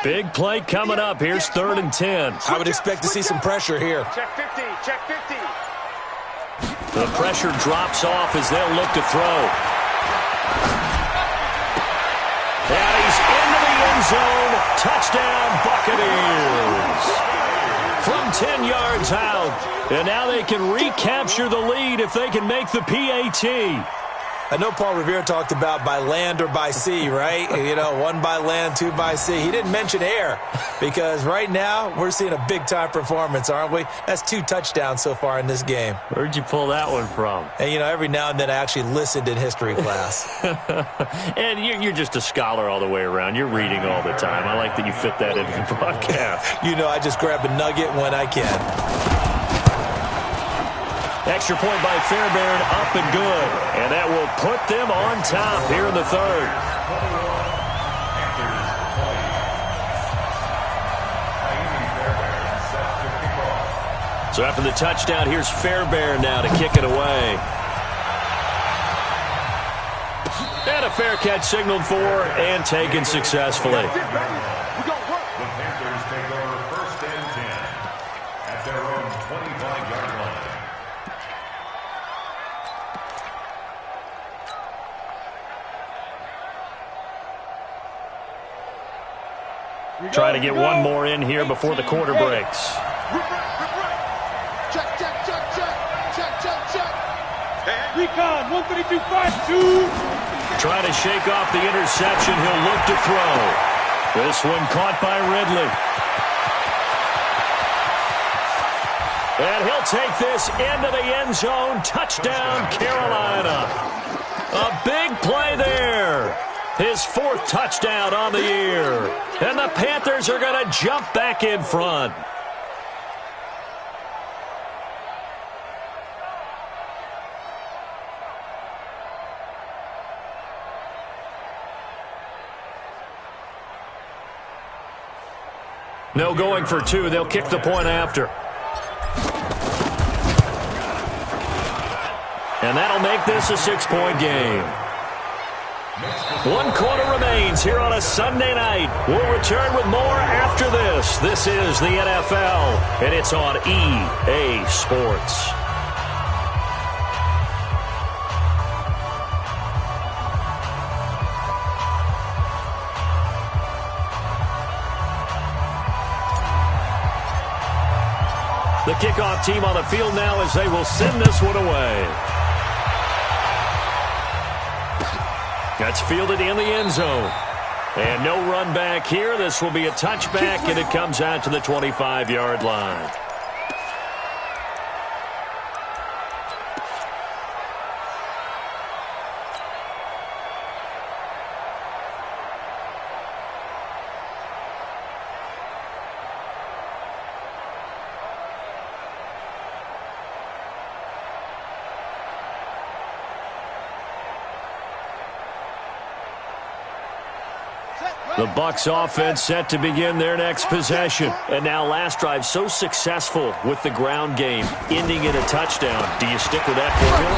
Big play coming up. Here's 3rd and 10. I would expect to see some pressure here. Check 50, check 50. The pressure drops off as they'll look to throw. And he's into the end zone. Touchdown, Buccaneers. From 10 yards out. And now they can recapture the lead if they can make the PAT. I know Paul Revere talked about by land or by sea, right? You know, 1 by land, 2 by sea. He didn't mention air because right now we're seeing a big-time performance, aren't we? That's 2 touchdowns so far in this game. Where'd you pull that one from? And, you know, every now and then I actually listened in history class. And you're just a scholar all the way around. You're reading all the time. I like that you fit that into the broadcast. You know, I just grab a nugget when I can. Extra point by Fairbairn, up and good. And that will put them on top here in the 3rd. So after the touchdown, here's Fairbairn now to kick it away. And a fair catch signaled for and taken successfully. Trying to get one more in here before the quarter breaks. Check, check, check, check. Check, check, check. Recon, 132-5-2. Trying to shake off the interception. He'll look to throw. This one caught by Ridley. And he'll take this into the end zone. Touchdown, Carolina. A big play there. His 4th touchdown on the year. And the Panthers are going to jump back in front. No going for 2. They'll kick the point after. And that'll make this a 6-point game. 1 quarter remains here on a Sunday night. We'll return with more after this. This is the NFL, and it's on EA Sports. The kickoff team on the field now as they will send this one away. That's fielded in the end zone. And no run back here. This will be a touchback, and it comes out to the 25-yard line. The Bucs offense set to begin their next possession. And now last drive so successful with the ground game, ending in a touchdown. Do you stick with that formula?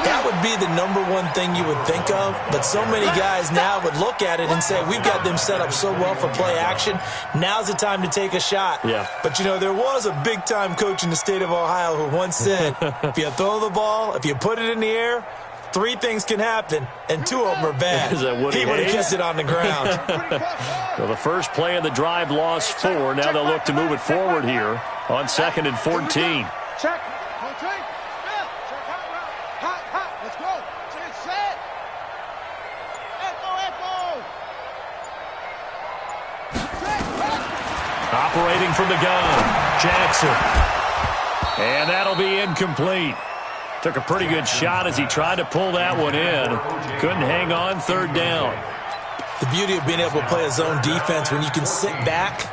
That would be the number one thing you would think of, but so many guys now would look at it and say, we've got them set up so well for play action. Now's the time to take a shot. Yeah. But, you know, there was a big-time coach in the state of Ohio who once said, if you throw the ball, if you put it in the air, 3 things can happen, and 2 of them are bad. He would have kissed it on the ground. Well, the first play of the drive lost 4. Now they'll look to move it forward here on 2nd and 14. Check. Hot. Let's go. Set. Echo. Operating from the gun, Jackson. And that'll be incomplete. Took a pretty good shot as he tried to pull that one in. Couldn't hang on, 3rd down. The beauty of being able to play a zone defense when you can sit back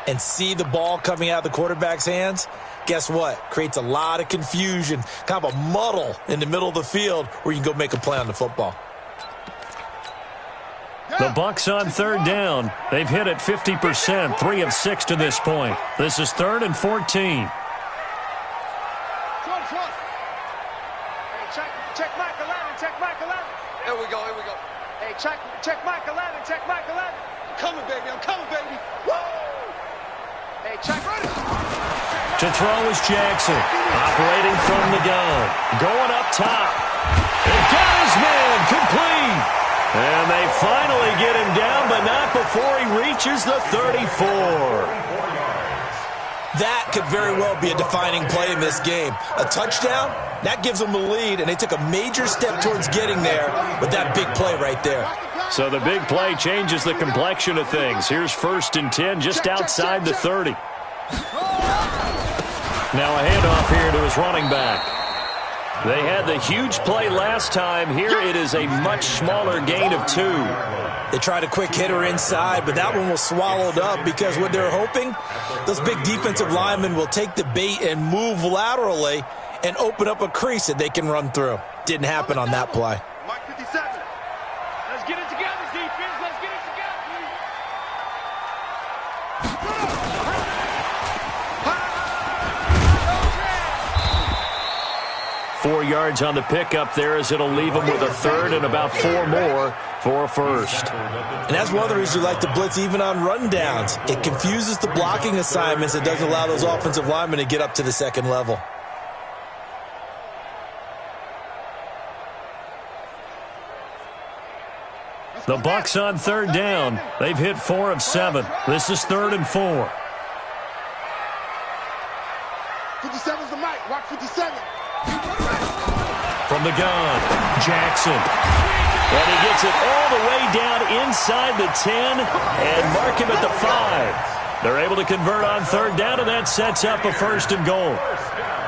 and see the ball coming out of the quarterback's hands, guess what? Creates a lot of confusion, kind of a muddle in the middle of the field where you can go make a play on the football. The Bucs on 3rd down. They've hit it 50%, 3 of 6 to this point. This is 3rd and 14. Check Mike 11. Here we go. Hey, check Mike 11. I'm coming, baby. Woo! Hey, check. Ready. To throw is Jackson. Operating from the gun. Going up top. And got his man complete. And they finally get him down, but not before he reaches the 34. That could very well be a defining play in this game. A touchdown, that gives them the lead, and they took a major step towards getting there with that big play right there. So the big play changes the complexion of things. Here's 1st and 10 just outside the 30. Now a handoff here to his running back. They had the huge play last time. Here it is a much smaller gain of 2. They tried a quick hitter inside, but that one was swallowed up because what they're hoping, those big defensive linemen will take the bait and move laterally and open up a crease that they can run through. Didn't happen on that play. Mike 57. Let's get it together, defense. Let's get it together. 4 yards on the pickup there as it'll leave them with a 3rd and about 4 more for a 1st. And that's one of the reasons you like to blitz even on rundowns. It confuses the blocking assignments. It doesn't allow those offensive linemen to get up to the 2nd level. The Bucs on 3rd down. They've hit 4 of 7. This is 3rd and 4. 57's the mic. Watch 57. From the gun, Jackson. And he gets it all the way down inside the 10 and mark him at the 5. They're able to convert on 3rd down, and that sets up a 1st and goal.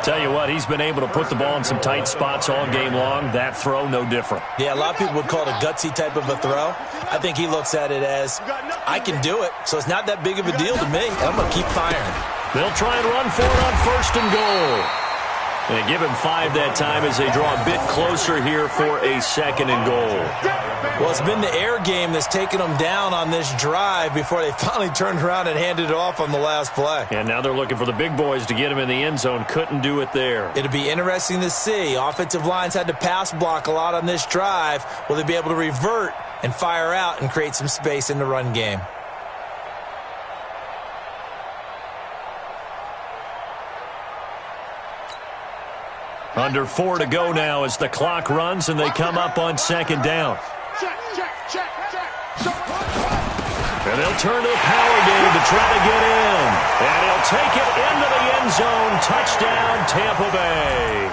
Tell you what, he's been able to put the ball in some tight spots all game long. That throw, no different. Yeah, a lot of people would call it a gutsy type of a throw. I think he looks at it as, I can do it, so it's not that big of a deal to me. I'm going to keep firing. They'll try and run for it on 1st and goal. And they give him 5 that time as they draw a bit closer here for a 2nd and goal. Well, it's been the air game that's taken them down on this drive before they finally turned around and handed it off on the last play. And now they're looking for the big boys to get him in the end zone. Couldn't do it there. It'll be interesting to see. Offensive lines had to pass block a lot on this drive. Will they be able to revert and fire out and create some space in the run game? Under 4 to go now as the clock runs and they come up on 2nd down. And they'll turn to the power game to try to get in. And he'll take it into the end zone. Touchdown, Tampa Bay.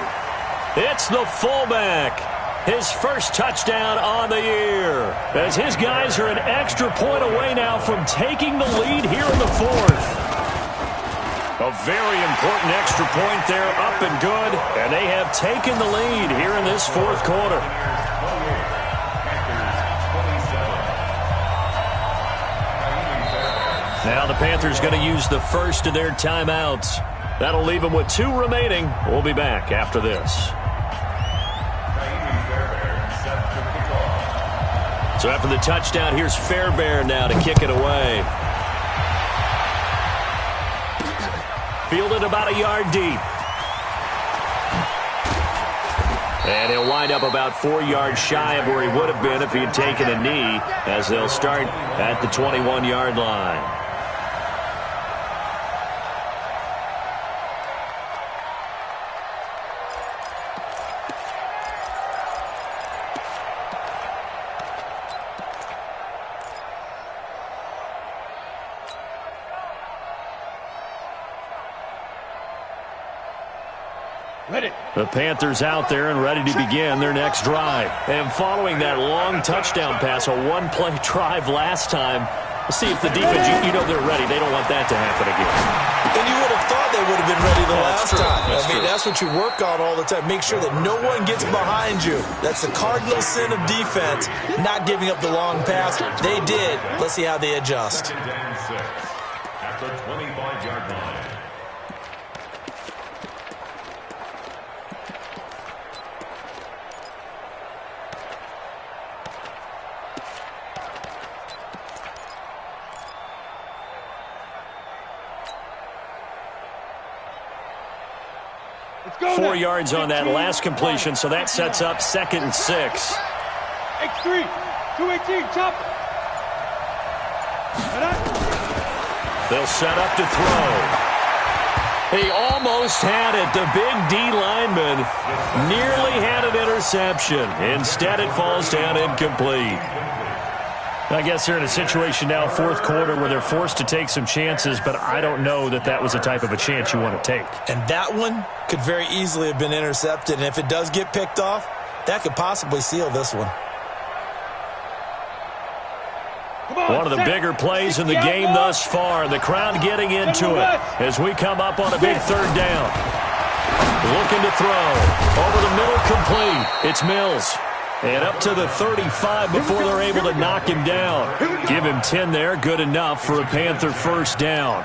It's the fullback. His first touchdown on the year. As his guys are an extra point away now from taking the lead here in the fourth. A very important extra point there, up and good. And they have taken the lead here in this fourth quarter. Now the Panthers going to use the first of their timeouts. That'll leave them with 2 remaining. We'll be back after this. So after the touchdown, here's Fairbairn now to kick it away. Fielded about a yard deep. And he'll wind up about 4 yards shy of where he would have been if he had taken a knee, as they'll start at the 21-yard line. The Panthers out there and ready to begin their next drive. And following that long touchdown pass, a one-play drive last time, let's see if the defense, you know they're ready. They don't want that to happen again. And you would have thought they would have been ready the last time. That's what you work on all the time. Make sure that no one gets behind you. That's the cardinal sin of defense, not giving up the long pass. They did. Let's see how they adjust. Second and 6 at the 25-yard line. Go 4 yards on that last completion, so that sets up 2nd and 6. X3, 218, chop. They'll set up to throw. He almost had it. The big D lineman nearly had an interception. Instead, it falls down incomplete. I guess they're in a situation now, fourth quarter, where they're forced to take some chances, but I don't know that that was the type of a chance you want to take. And that one could very easily have been intercepted, and if it does get picked off, that could possibly seal this one. One of the bigger plays in the game thus far. The crowd getting into it as we come up on a big 3rd down. Looking to throw. Over the middle, complete. It's Mills. And up to the 35 before they're able to knock him down. Give him 10 there. Good enough for a Panther first down.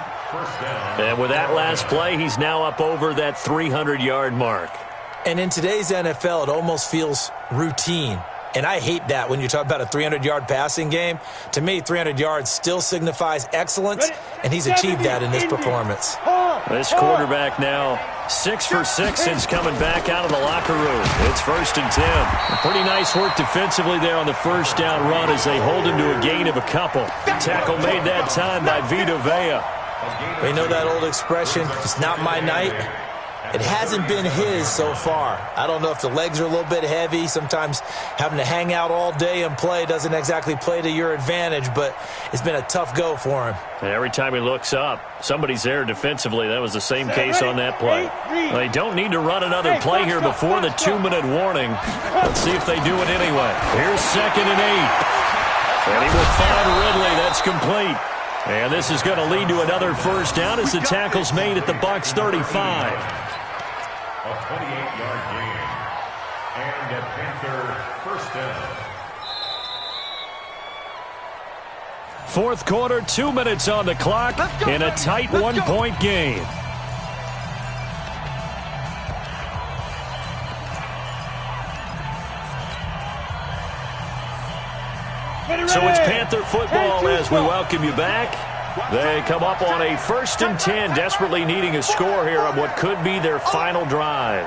And with that last play, he's now up over that 300-yard mark. And in today's NFL, it almost feels routine. And I hate that when you talk about a 300-yard passing game. To me, 300 yards still signifies excellence, and he's achieved that in this performance. This quarterback now 6 for 6 since coming back out of the locker room. It's 1st and 10. Pretty nice work defensively there on the first down run as they hold him to a gain of a couple. Tackle made that time by Vita Vea. We know that old expression, it's not my night. It hasn't been his so far. I don't know if the legs are a little bit heavy. Sometimes having to hang out all day and play doesn't exactly play to your advantage, but it's been a tough go for him. And every time he looks up, somebody's there defensively. That was the same case on that play. They don't need to run another play here before the 2-minute warning. Let's see if they do it anyway. Here's 2nd and 8. And he will find Ridley. That's complete. And this is going to lead to another first down as the tackle's made at the Bucs 35. A 28-yard gain. And a Panther first down. Fourth quarter, 2 minutes on the clock in a tight one-point game. So it's Panther football as we welcome you back. They come up on a 1st and 10, desperately needing a score here on what could be their final drive.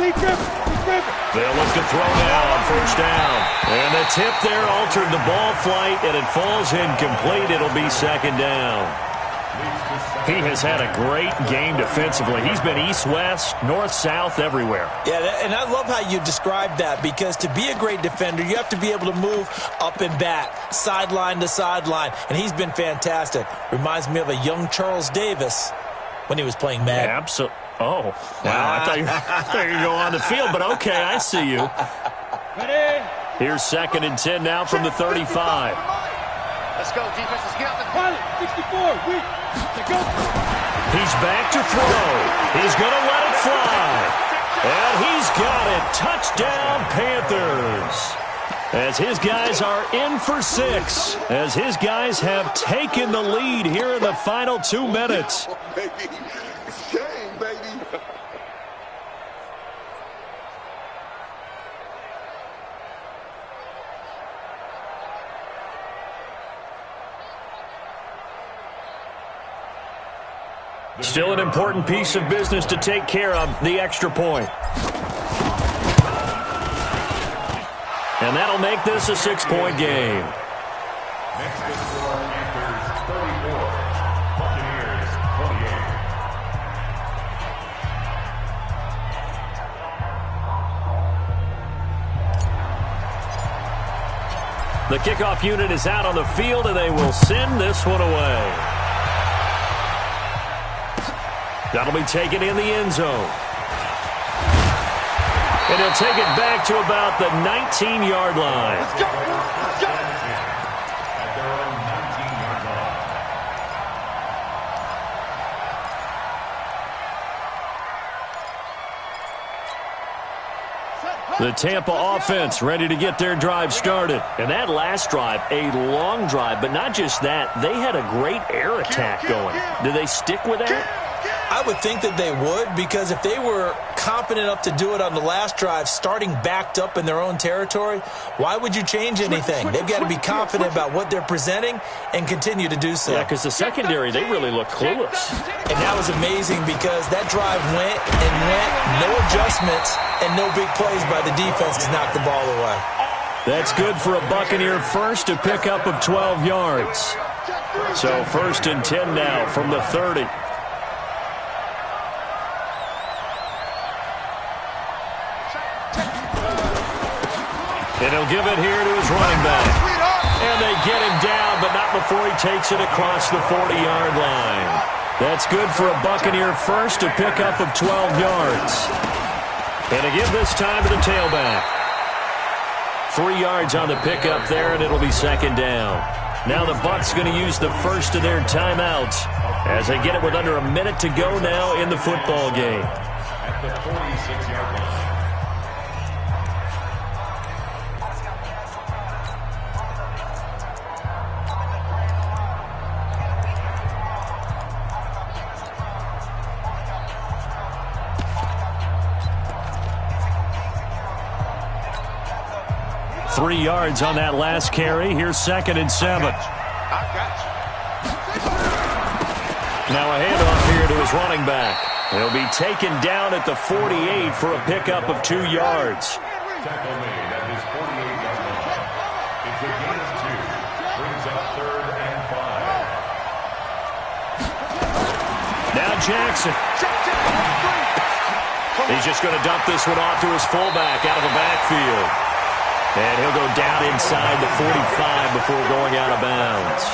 They'll look to throw now on first down. And the tip there altered the ball flight, and it falls incomplete. It'll be 2nd down. He has had a great game defensively. He's been east-west, north-south, everywhere. Yeah, and I love how you described that, because to be a great defender, you have to be able to move up and back, sideline to sideline, and he's been fantastic. Reminds me of a young Charles Davis when he was playing Madden. Absolutely. Oh, wow. I thought you were going to go on the field, but okay, I see you. Ready? Here's 2nd and 10 now from the 35. Let's go, defense. Let's get out the Pilot, 64, weak. To go. He's back to throw. He's going to let it fly. And he's got it. Touchdown, Panthers. As his guys are in for 6. As his guys have taken the lead here in the final 2 minutes. baby. It's game, baby. Still an important piece of business to take care of, the extra point. And that'll make this a 6-point game. Next to score, Panthers 34, Buccaneers 28. The kickoff unit is out on the field, and they will send this one away. That'll be taken in the end zone. And he'll take it back to about the 19-yard line. Let's go. Let's go. At their own 19-yard line. The Tampa offense ready to get their drive started. And that last drive, a long drive, but not just that. They had a great air attack going. Do they stick with that? I would think that they would, because if they were confident enough to do it on the last drive, starting backed up in their own territory, why would you change anything? They've got to be confident about what they're presenting and continue to do so. Yeah, because the secondary, they really look clueless. And that was amazing, because that drive went and went, no adjustments, and no big plays by the defense to knock the ball away. That's good for a Buccaneer first, a pickup of 12 yards. So 1st and 10 now from the 30. And he'll give it here to his running back. And they get him down, but not before he takes it across the 40-yard line. That's good for a Buccaneer first, a pickup of 12 yards. And to give this time to the tailback. 3 yards on the pickup there, and it'll be 2nd down. Now the Bucs going to use the first of their timeouts as they get it with under a minute to go now in the football game. At the 46-yard line. 3 yards on that last carry. Here's 2nd and 7. Now a handoff here to his running back. He'll be taken down at the 48 for a pickup of 2 yards. Tackle made at his 48-yard line. It's a gain of 2. Brings up 3rd and 5. Now Jackson. He's just going to dump this one off to his fullback out of the backfield. And he'll go down inside the 45 before going out of bounds.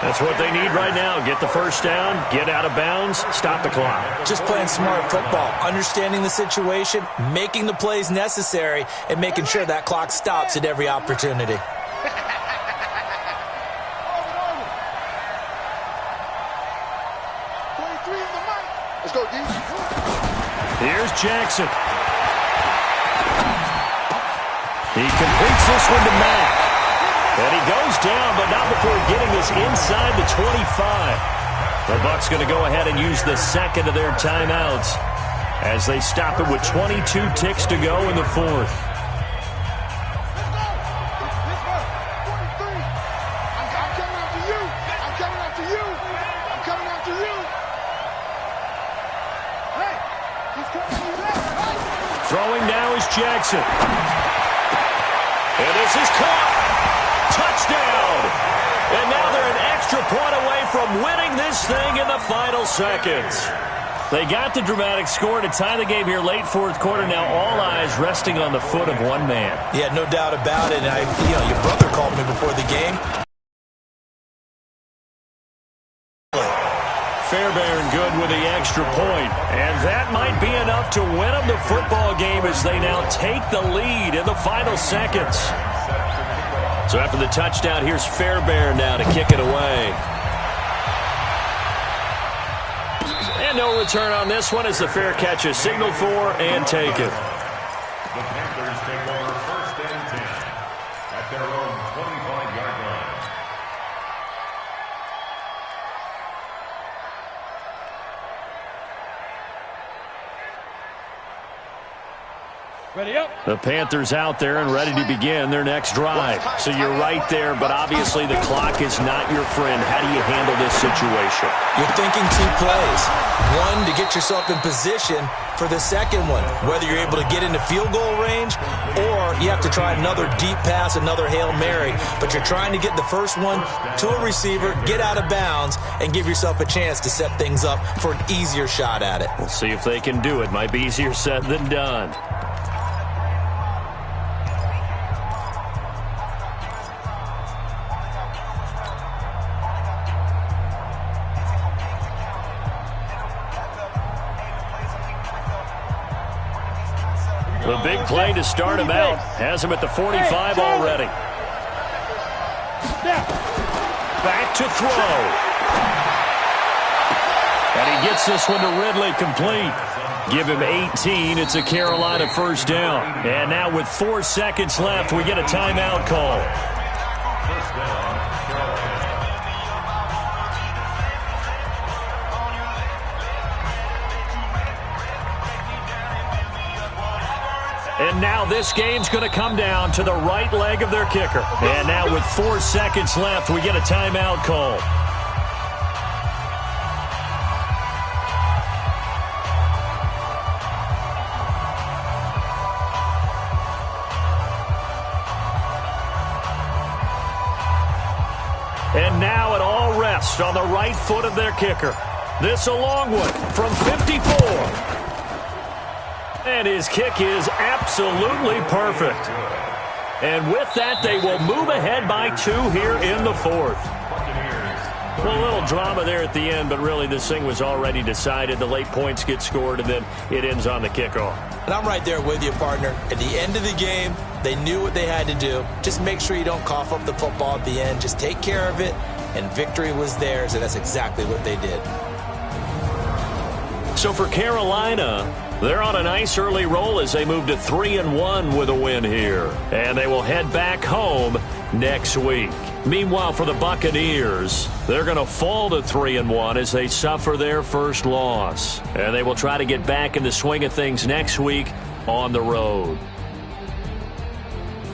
That's what they need right now. Get the first down, get out of bounds, stop the clock. Just playing smart football, understanding the situation, making the plays necessary, and making sure that clock stops at every opportunity. Let's go, D. Here's Jackson. He completes this one to Mack. And he goes down, but not before getting this inside the 25. The Bucs going to go ahead and use the second of their timeouts as they stop it with 22 ticks to go in the 4th. Throwing now is Jackson. And this is caught. Touchdown. And now they're an extra point away from winning this thing in the final seconds. They got the dramatic score to tie the game here late fourth quarter. Now all eyes resting on the foot of one man. Yeah, no doubt about it. And your brother called me before the game. Fairbairn good with the extra point. And that might be enough to win them the football game as they now take the lead in the final seconds. So after the touchdown, here's Fairbairn now to kick it away. And no return on this one as the fair catch is signaled for and taken. The Panthers take over 1st and 10 at their own 25-yard line. Ready up. The Panthers out there and ready to begin their next drive. So you're right there, but obviously the clock is not your friend. How do you handle this situation? You're thinking 2 plays. One, to get yourself in position for the second one, whether you're able to get into field goal range or you have to try another deep pass, another Hail Mary. But you're trying to get the first one to a receiver, get out of bounds, and give yourself a chance to set things up for an easier shot at it. We'll see if they can do it. Might be easier said than done. The big play to start him out. Has him at the 45 already. Back to throw. And he gets this one to Ridley complete. Give him 18. It's a Carolina first down. And now with 4 seconds left, we get a timeout call. First down, Carolina. And now this game's going to come down to the right leg of their kicker. And now with 4 seconds left, we get a timeout call. And now it all rests on the right foot of their kicker. This a long one from 54. And his kick is absolutely perfect. And with that, they will move ahead by 2 here in the fourth. Well, a little drama there at the end, but really this thing was already decided. The late points get scored, and then it ends on the kickoff. And I'm right there with you, partner. At the end of the game, they knew what they had to do. Just make sure you don't cough up the football at the end. Just take care of it, and victory was theirs, and that's exactly what they did. So for Carolina, they're on a nice early roll as they move to 3-1 with a win here. And they will head back home next week. Meanwhile, for the Buccaneers, they're going to fall to 3-1 as they suffer their first loss. And they will try to get back in the swing of things next week on the road.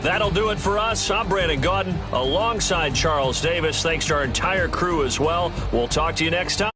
That'll do it for us. I'm Brandon Gaudin alongside Charles Davis. Thanks to our entire crew as well. We'll talk to you next time.